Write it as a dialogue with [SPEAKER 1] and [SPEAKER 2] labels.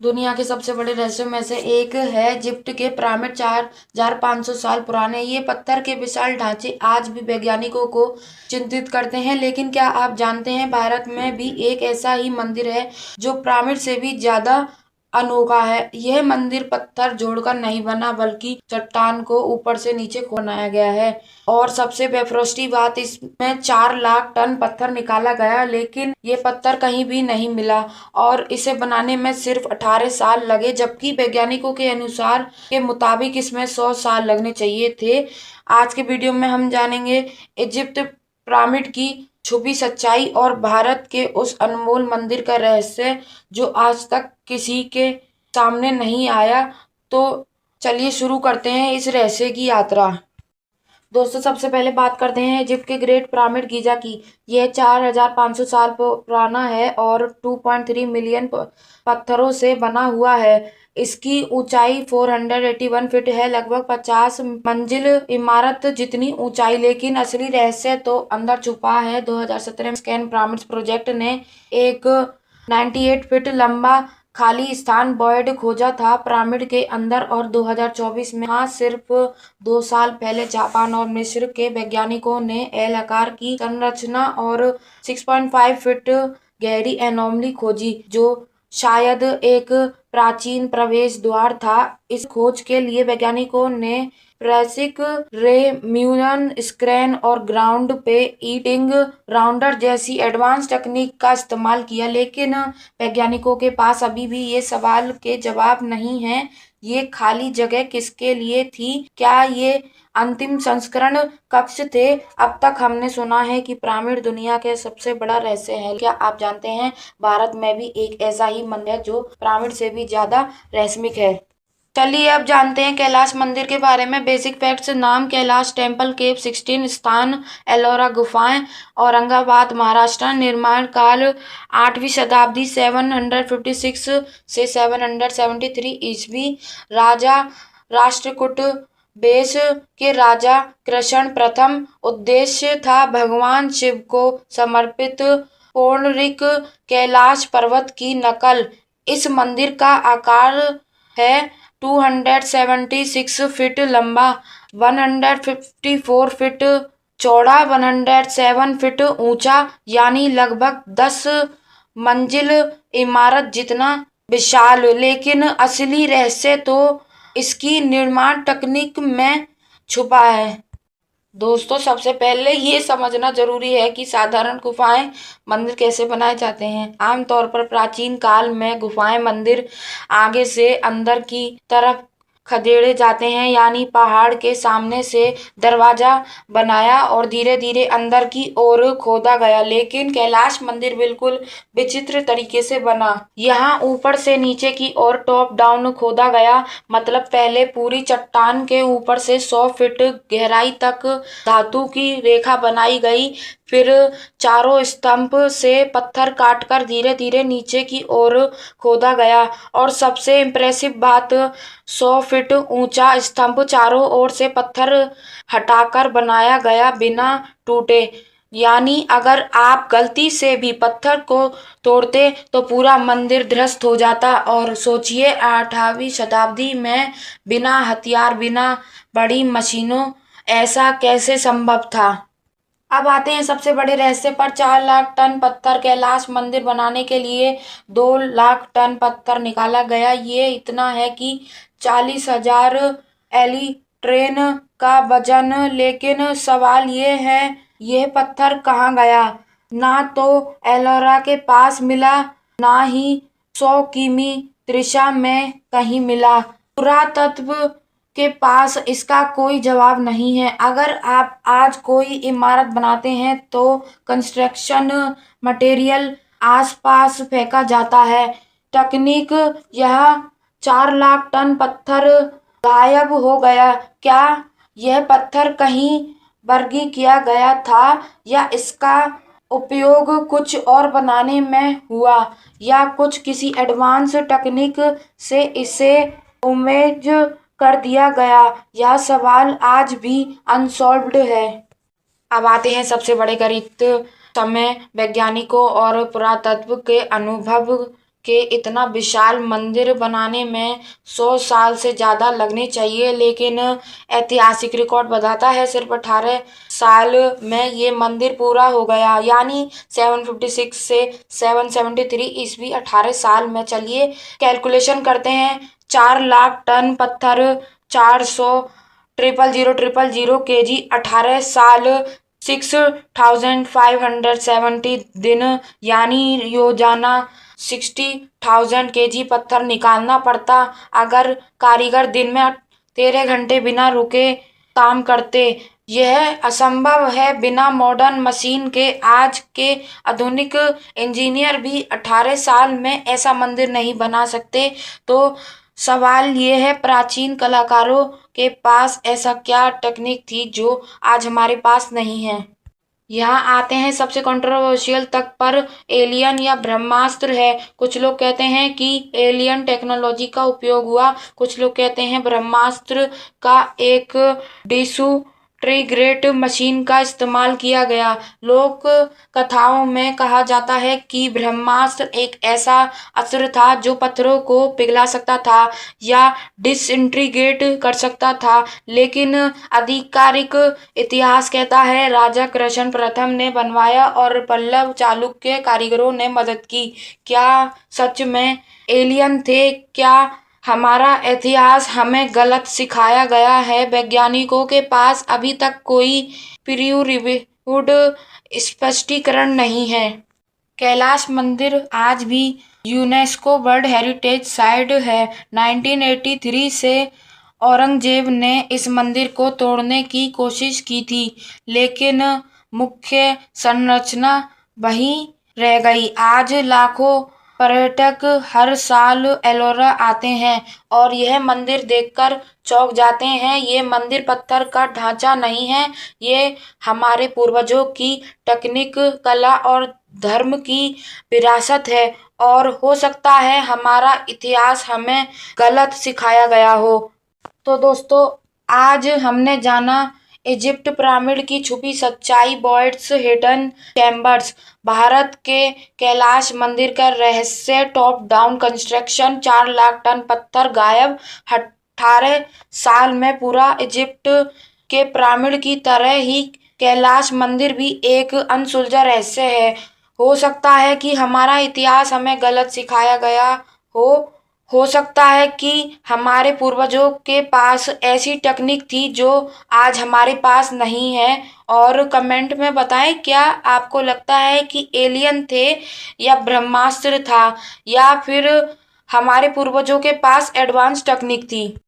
[SPEAKER 1] दुनिया के सबसे बड़े रहस्यों में से एक है इजिप्ट के पिरामिड। 4500 साल पुराने ये पत्थर के विशाल ढांचे आज भी वैज्ञानिकों को चिंतित करते हैं। लेकिन क्या आप जानते हैं, भारत में भी एक ऐसा ही मंदिर है जो पिरामिड से भी ज्यादा अनोखा है। यह मंदिर पत्थर जोड़कर नहीं बना, बल्कि चट्टान को ऊपर से नीचे बनाया गया है। और सबसे बेफरोस्टी बात, इसमें 4 लाख टन पत्थर निकाला गया, लेकिन ये पत्थर कहीं भी नहीं मिला और इसे बनाने में सिर्फ 18 साल लगे, जबकि वैज्ञानिकों के अनुसार के मुताबिक इसमें 100 साल लगने चाहिए थे। आज के वीडियो में हम जानेंगे इजिप्ट पिरामिड की छुपी सच्चाई और भारत के उस अनमोल मंदिर का रहस्य जो आज तक किसी के सामने नहीं आया। तो चलिए शुरू करते हैं इस रहस्य की यात्रा। दोस्तों, सबसे पहले बात करते हैं इजिप्ट के ग्रेट पिरामिड गीजा की। यह 4500 साल पुराना है और 2.3 मिलियन पत्थरों से बना हुआ है। इसकी ऊंचाई 481 फीट है, लगभग 50 मंजिल इमारत जितनी ऊंचाई। लेकिन असली रहस्य तो अंदर छुपा है। 2017 में स्कैन पिरामिड्स प्रोजेक्ट ने एक 98 फीट लंबा खाली स्थान बॉयड खोजा था पिरामिड के अंदर, और 2024 में हाँ सिर्फ 2 साल पहले जापान और मिस्र के वैज्ञानिकों ने एल आकार की संरचना और 6.5 फीट गहरी एनोमली खोजी, जो शायद एक प्राचीन प्रवेश द्वार था। इस खोज के लिए वैज्ञानिकों ने प्रेसिक रे म्यून स्क्रैन और ग्राउंड पे ईटिंग राउंडर जैसी एडवांस तकनीक का इस्तेमाल किया, लेकिन वैज्ञानिकों के पास अभी भी ये सवाल के जवाब नहीं है। ये खाली जगह किसके लिए थी? क्या ये अंतिम संस्करण कक्ष थे? अब तक हमने सुना है कि पिरामिड दुनिया के सबसे बड़ा रहस्य है। क्या आप जानते हैं, भारत में भी एक ऐसा ही मंदिर है जो पिरामिड से भी ज्यादा रहस्यमय है। चलिए अब जानते हैं कैलाश मंदिर के बारे में बेसिक फैक्ट्स। नाम कैलाश टेम्पल, केव 16 स्थान, एलोरा गुफाएं, औरंगाबाद महाराष्ट्र। निर्माण काल 8वीं शताब्दी 756 से 773 ईस्वी। राजा राष्ट्रकूट देश के राजा कृष्ण प्रथम। उद्देश्य था भगवान शिव को समर्पित पौराणिक कैलाश पर्वत की नकल। इस मंदिर का आकार है 276 फीट लंबा, 154 फीट चौड़ा, 107 फीट ऊंचा, यानी लगभग 10 मंजिल इमारत जितना विशाल। लेकिन असली रहस्य तो इसकी निर्माण तकनीक में छुपा है। दोस्तों, सबसे पहले ये समझना जरूरी है कि साधारण गुफाएं मंदिर कैसे बनाए जाते हैं। आमतौर पर प्राचीन काल में गुफाएं मंदिर आगे से अंदर की तरफ खदेड़े जाते हैं, यानी पहाड़ के सामने से दरवाजा बनाया और धीरे धीरे अंदर की ओर खोदा गया। लेकिन कैलाश मंदिर बिल्कुल विचित्र तरीके से बना। यहाँ ऊपर से नीचे की ओर टॉप डाउन खोदा गया, मतलब पहले पूरी चट्टान के ऊपर से 100 फीट गहराई तक धातु की रेखा बनाई गई। फिर चारों स्तंभ से पत्थर काटकर धीरे धीरे नीचे की ओर खोदा गया। और सबसे इम्प्रेसिव बात, 100 फीट ऊंचा स्तंभ चारों ओर से पत्थर हटाकर बनाया गया बिना टूटे। यानी अगर आप गलती से भी पत्थर को तोड़ते तो पूरा मंदिर ध्वस्त हो जाता। और सोचिए, 8वीं शताब्दी में बिना हथियार, बिना बड़ी मशीनों ऐसा कैसे संभव था। अब आते हैं सबसे बड़े रहस्य पर। 4 लाख टन पत्थर। कैलाश मंदिर बनाने के लिए 2 लाख टन पत्थर निकाला गया। ये इतना है कि 40,000 एली ट्रेन का वजन। लेकिन सवाल ये है, यह पत्थर कहाँ गया? ना तो एलोरा के पास मिला, ना ही 100 किमी दिशा में कहीं मिला। पुरातत्व के पास इसका कोई जवाब नहीं है। अगर आप आज कोई इमारत बनाते हैं तो कंस्ट्रक्शन मटेरियल आसपास फेंका जाता है। तकनीक, यह 4 लाख टन पत्थर गायब हो गया। क्या यह पत्थर कहीं बर्गी किया गया था, या इसका उपयोग कुछ और बनाने में हुआ, या कुछ किसी एडवांस टेक्निक से इसे उमेज कर दिया गया? यह सवाल आज भी अनसॉल्व्ड है। अब आते हैं सबसे बड़े गणित समय। वैज्ञानिकों और पुरातत्व के अनुभव के इतना विशाल मंदिर बनाने में 100 साल से ज़्यादा लगने चाहिए, लेकिन ऐतिहासिक रिकॉर्ड बताता है सिर्फ 18 साल में ये मंदिर पूरा हो गया, यानी 756 से 773 ईस्वी 18 साल में। चलिए कैलकुलेशन करते हैं। 4 लाख टन पत्थर, 400 000 kg, 18 साल, 6570 दिन, यानी रोजाना 60,000 kg पत्थर निकालना पड़ता अगर कारीगर दिन में 13 घंटे बिना रुके काम करते। यह असंभव है बिना मॉडर्न मशीन के। आज के आधुनिक इंजीनियर भी 18 साल में ऐसा मंदिर नहीं बना सकते। तो सवाल ये है, प्राचीन कलाकारों के पास ऐसा क्या टेक्निक थी जो आज हमारे पास नहीं है। यहाँ आते हैं सबसे कंट्रोवर्शियल तक पर, एलियन या ब्रह्मास्त्र है। कुछ लोग कहते हैं कि एलियन टेक्नोलॉजी का उपयोग हुआ, कुछ लोग कहते हैं ब्रह्मास्त्र का एक डिसइंटीग्रेट मशीन का इस्तेमाल किया गया। लोक कथाओं में कहा जाता है कि ब्रह्मास्त्र एक ऐसा अस्त्र था जो पत्थरों को पिघला सकता था या डिसइंटीग्रेट कर सकता था, लेकिन आधिकारिक इतिहास कहता है राजा कृष्ण प्रथम ने बनवाया और पल्लव चालुक्य कारीगरों ने मदद की। क्या सच में एलियन थे? क्या हमारा इतिहास हमें गलत सिखाया गया है? वैज्ञानिकों के पास अभी तक कोई पीयर रिव्यूड स्पष्टीकरण नहीं है। कैलाश मंदिर आज भी यूनेस्को वर्ल्ड हेरिटेज साइट है। 1983 से औरंगजेब ने इस मंदिर को तोड़ने की कोशिश की थी, लेकिन मुख्य संरचना वहीं रह गई। आज लाखों पर्यटक हर साल एलोरा आते हैं और यह मंदिर देखकर चौंक जाते हैं। ये मंदिर पत्थर का ढांचा नहीं है, ये हमारे पूर्वजों की तकनीक, कला और धर्म की विरासत है। और हो सकता है हमारा इतिहास हमें गलत सिखाया गया हो। तो दोस्तों, आज हमने जाना इजिप्ट पिरामिड की छुपी सच्चाई, बॉयड्स हिडन चैम्बर्स, भारत के कैलाश मंदिर का रहस्य, top down construction, 4 lakh ton पत्थर गायब 18 साल में पूरा। इजिप्ट के पिरामिड की तरह ही कैलाश मंदिर भी एक अनसुलझा रहस्य है। हो सकता है कि हमारा इतिहास हमें गलत सिखाया गया हो सकता है कि हमारे पूर्वजों के पास ऐसी टेक्निक थी जो आज हमारे पास नहीं है। और कमेंट में बताएं, क्या आपको लगता है कि एलियन थे या ब्रह्मास्त्र था, या फिर हमारे पूर्वजों के पास एडवांस टेक्निक थी।